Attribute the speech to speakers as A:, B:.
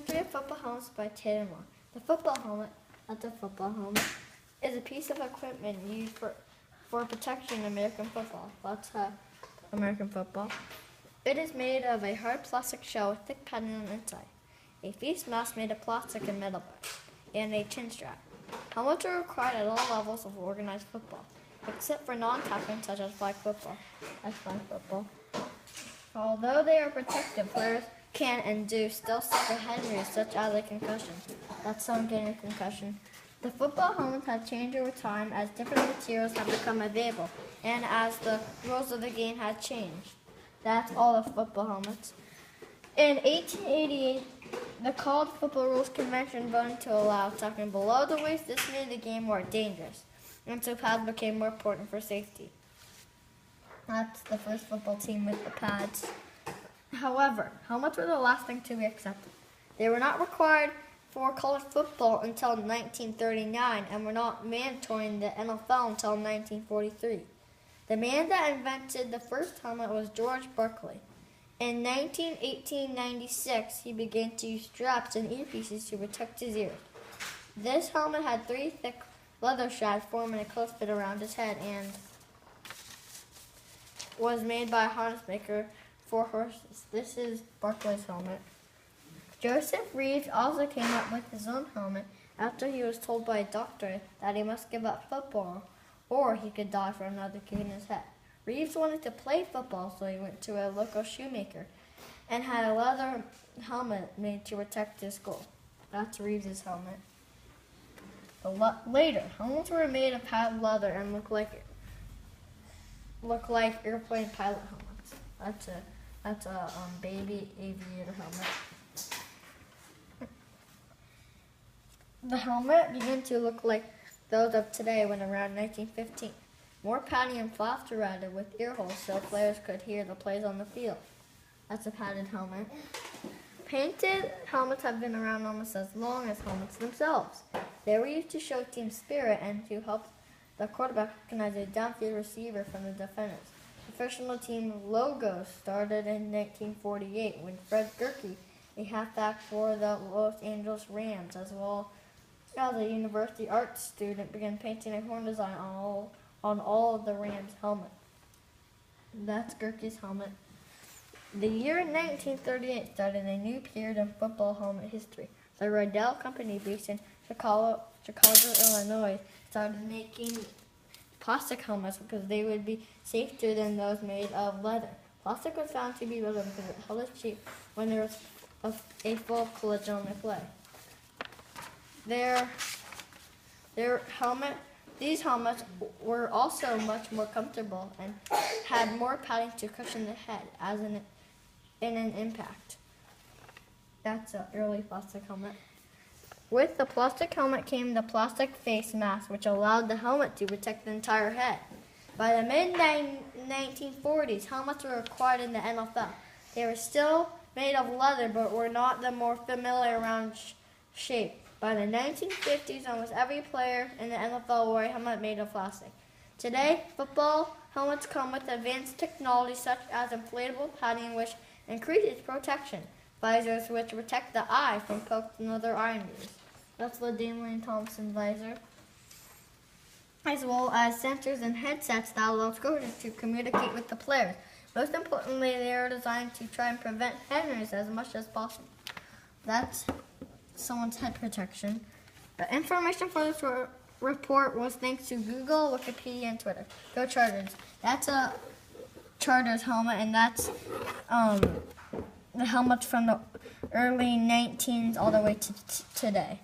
A: History of football helmets by Taylor Moore. The football helmet, that's a football helmet, is a piece of equipment used for protection in American football. That's American football. It is made of a hard plastic shell with thick padding on the inside, a face mask made of plastic and metal bars, and a chin strap. Helmets are required at all levels of organized football, except for non-tackling such as flag football. Although they are protective, players can and do still suffer head injuries such as a concussion. That's some getting a concussion. The football helmets have changed over time as different materials have become available and as the rules of the game have changed. That's all the football helmets. In 1888, the College Football Rules Convention voted to allow tackling below the waist. This made the game more dangerous, and so pads became more important for safety. That's the first football team with the pads. However, helmets were the last thing to be accepted. They were not required for college football until 1939 and were not mandatory in the NFL until 1943. The man that invented the first helmet was George Barkley. In 1896, he began to use straps and earpieces to protect his ears. This helmet had 3 thick leather straps forming a close fit around his head and was made by a harness maker for horses. This is Barkley's helmet. Joseph Reeves also came up with his own helmet after he was told by a doctor that he must give up football or he could die from another kick in his head. Reeves wanted to play football, so he went to a local shoemaker and had a leather helmet made to protect his skull. That's Reeves' helmet. Later, helmets were made of padded leather and look like airplane pilot helmets. That's a baby aviator helmet. The helmet began to look like those of today when around 1915. More padding and flaps were added with ear holes so players could hear the plays on the field. That's a padded helmet. Painted helmets have been around almost as long as helmets themselves. They were used to show team spirit and to help the quarterback recognize a downfield receiver from the defenders. Professional team logos started in 1948 when Fred Gurkey, a halfback for the Los Angeles Rams, as well as a university art student, began painting a horn design on all of the Rams' helmets. That's Gurkey's helmet. The year 1938 started a new period in football helmet history. The Riddell Company, based in Chicago, Illinois, started making plastic helmets because they would be safer than those made of leather. Plastic was found to be better because it held its shape when there was a full collision on the play. These helmets were also much more comfortable and had more padding to cushion the head as in an impact. That's an early plastic helmet. With the plastic helmet came the plastic face mask, which allowed the helmet to protect the entire head. By the mid-1940s, helmets were required in the NFL. They were still made of leather, but were not the more familiar round shape. By the 1950s, almost every player in the NFL wore a helmet made of plastic. Today, football helmets come with advanced technology such as inflatable padding, which increases protection, visors which protect the eye from pokes and other eye injuries. That's the Damian Thompson visor, as well as sensors and headsets that allow coaches to communicate with the players. Most importantly, they are designed to try and prevent head injuries as much as possible. That's someone's head protection. The information for this report was thanks to Google, Wikipedia, and Twitter. Go Chargers. That's a Chargers helmet, and that's the helmets from the early 19s all the way to today.